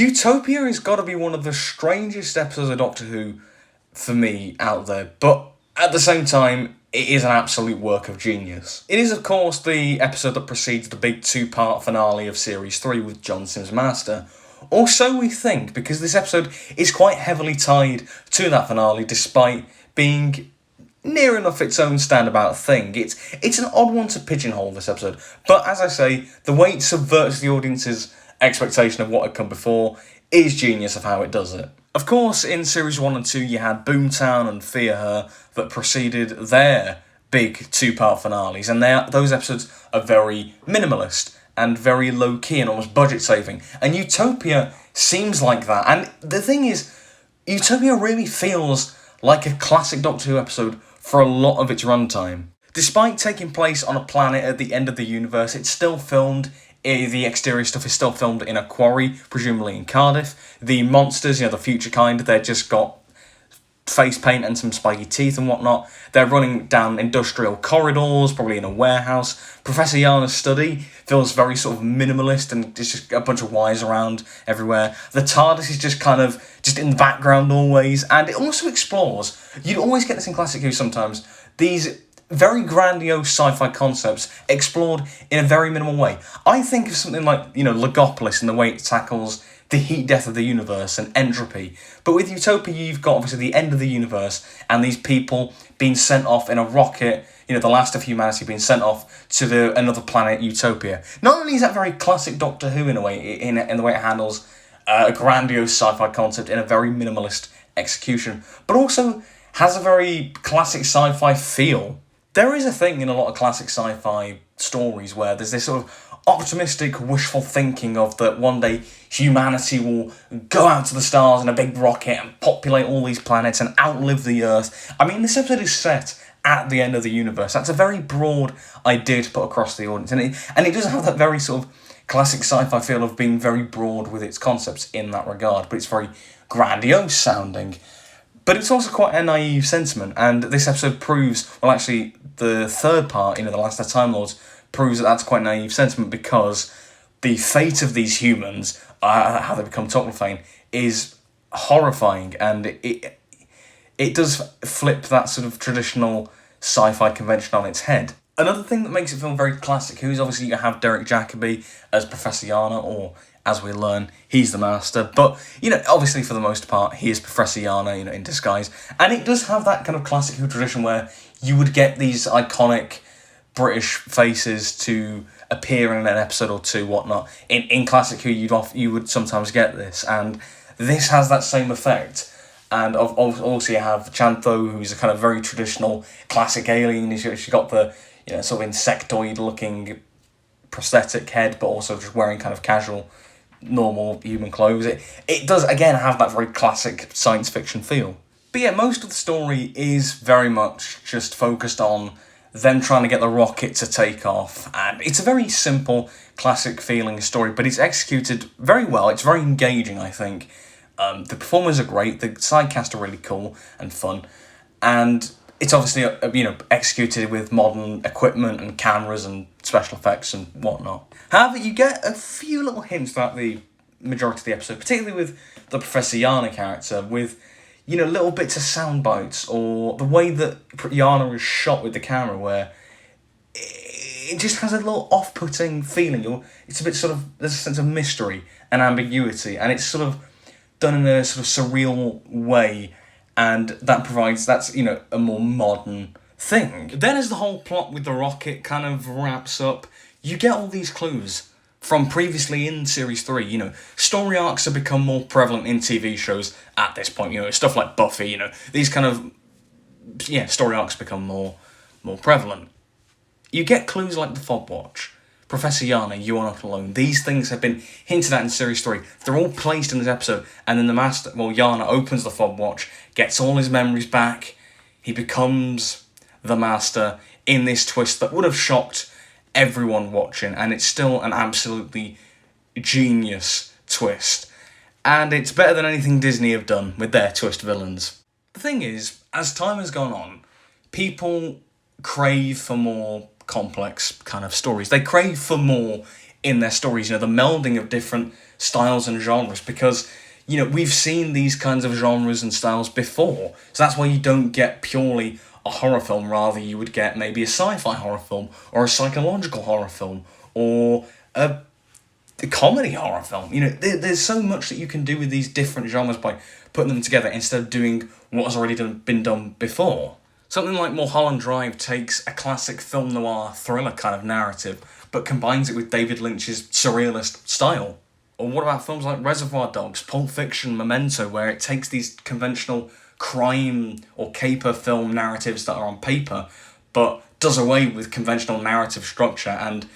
Utopia has got to be one of the strangest episodes of Doctor Who for me out there, but at the same time, it is an absolute work of genius. It is, of course, the episode that precedes the big two-part finale of Series 3 with John Simm's Master. Or so we think, because this episode is quite heavily tied to that finale, despite being near enough its own standabout thing. It's an odd one to pigeonhole, this episode. But as I say, the way it subverts the audience's expectation of what had come before is genius of how it does it. Of course, in Series 1 and 2, you had Boomtown and Fear Her that preceded their big two-part finales, and those episodes are very minimalist and very low-key and almost budget-saving. And Utopia seems like that. And the thing is, Utopia really feels like a classic Doctor Who episode for a lot of its runtime. Despite taking place on a planet at the end of the universe, it's still filmed. The exterior stuff is still filmed in a quarry, presumably in Cardiff. The monsters, the future kind, they've just got face paint and some spiky teeth and whatnot. They're running down industrial corridors, probably in a warehouse. Professor Yana's study feels very sort of minimalist, and it's just a bunch of wires around everywhere. The TARDIS is just in the background always, and it also explores. You'd always get this in Classic Who sometimes, these very grandiose sci-fi concepts explored in a very minimal way. I think of something like, Legopolis and the way it tackles the heat death of the universe and entropy. But with Utopia, you've got obviously the end of the universe and these people being sent off in a rocket, the last of humanity being sent off to another planet, Utopia. Not only is that very classic Doctor Who in a way, in the way it handles a grandiose sci-fi concept in a very minimalist execution, but also has a very classic sci-fi feel. There is a thing in a lot of classic sci-fi stories where there's this sort of optimistic, wishful thinking of that one day humanity will go out to the stars in a big rocket and populate all these planets and outlive the Earth. I mean, this episode is set at the end of the universe. That's a very broad idea to put across the audience, and it does have that very sort of classic sci-fi feel of being very broad with its concepts in that regard, but it's very grandiose sounding. But it's also quite a naive sentiment, and this episode proves, well, actually, the third part, The Last of the Time Lords, proves that that's quite a naive sentiment, because the fate of these humans, how they become Toclafane, is horrifying, and it does flip that sort of traditional sci-fi convention on its head. Another thing that makes it feel very classic Who is obviously you have Derek Jacobi as Professor Yana, or as we learn, he's the Master. But, obviously for the most part, he is Professor Yana, in disguise. And it does have that kind of classic Who tradition where you would get these iconic British faces to appear in an episode or two, whatnot. In classic Who, you would sometimes get this. And this has that same effect. And also you have Chantho, who's a kind of very traditional classic alien. She's got the sort of insectoid-looking prosthetic head, but also just wearing kind of casual, normal human clothes. It does, again, have that very classic science fiction feel. But yeah, most of the story is very much just focused on them trying to get the rocket to take off. And it's a very simple, classic feeling story, but it's executed very well. It's very engaging, I think. The performers are great, the side cast are really cool and fun, and it's obviously executed with modern equipment and cameras and special effects and whatnot. However, you get a few little hints throughout the majority of the episode, particularly with the Professor Yana character, with little bits of sound bites, or the way that Yana is shot with the camera, where it just has a little off-putting feeling. It's a bit there's a sense of mystery and ambiguity, and it's sort of done in a sort of surreal way, and that's a more modern thing. Then as the whole plot with the rocket kind of wraps up, you get all these clues from previously in Series 3. Story arcs have become more prevalent in TV shows at this point. Stuff like Buffy, these kind of story arcs become more prevalent. You get clues like the fob watch, Professor Yana, you are not alone. These things have been hinted at in Series 3. They're all placed in this episode, and then Yana opens the fob watch, gets all his memories back. He becomes the Master in this twist that would have shocked everyone watching, and it's still an absolutely genius twist. And it's better than anything Disney have done with their twist villains. The thing is, as time has gone on, people crave for more complex kind of stories. They crave for more in their stories, the melding of different styles and genres, because, we've seen these kinds of genres and styles before. So that's why you don't get purely a horror film, rather you would get maybe a sci-fi horror film, or a psychological horror film, or a comedy horror film. There's so much that you can do with these different genres by putting them together instead of doing what has already been done before. Something like Mulholland Drive takes a classic film noir thriller kind of narrative, but combines it with David Lynch's surrealist style. Or what about films like Reservoir Dogs, Pulp Fiction, Memento, where it takes these conventional crime or caper film narratives that are on paper, but does away with conventional narrative structure, and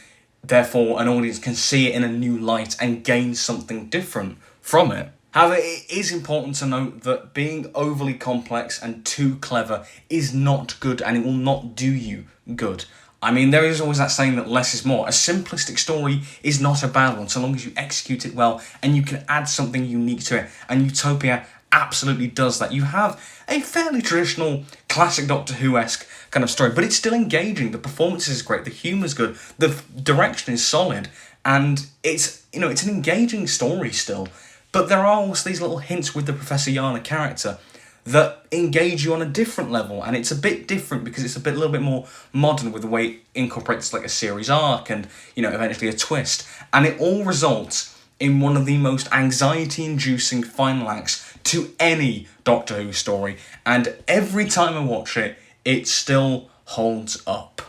therefore an audience can see it in a new light and gain something different from it. However, it is important to note that being overly complex and too clever is not good, and it will not do you good. I mean, there is always that saying that less is more. A simplistic story is not a bad one, so long as you execute it well and you can add something unique to it, and Utopia absolutely does that. You have a fairly traditional, classic Doctor Who-esque kind of story, but it's still engaging. The performance is great, the humour's good, the direction is solid, and it's an engaging story still. But there are also these little hints with the Professor Yana character that engage you on a different level, and it's a bit different because it's a little bit more modern with the way it incorporates like a series arc and, eventually a twist. And it all results in one of the most anxiety-inducing final acts to any Doctor Who story, and every time I watch it, it still holds up.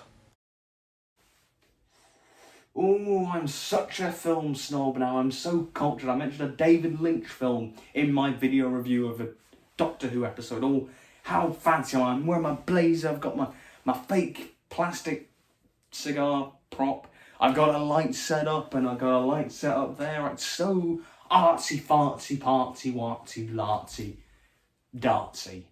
Oh, I'm such a film snob now. I'm so cultured. I mentioned a David Lynch film in my video review of a Doctor Who episode. Oh, how fancy I am. I'm wearing my blazer. I've got my fake plastic cigar prop. I've got a light set up, and I've got a light set up there. It's so artsy, fartsy, partsy, wartsy, lartsy, dartsy.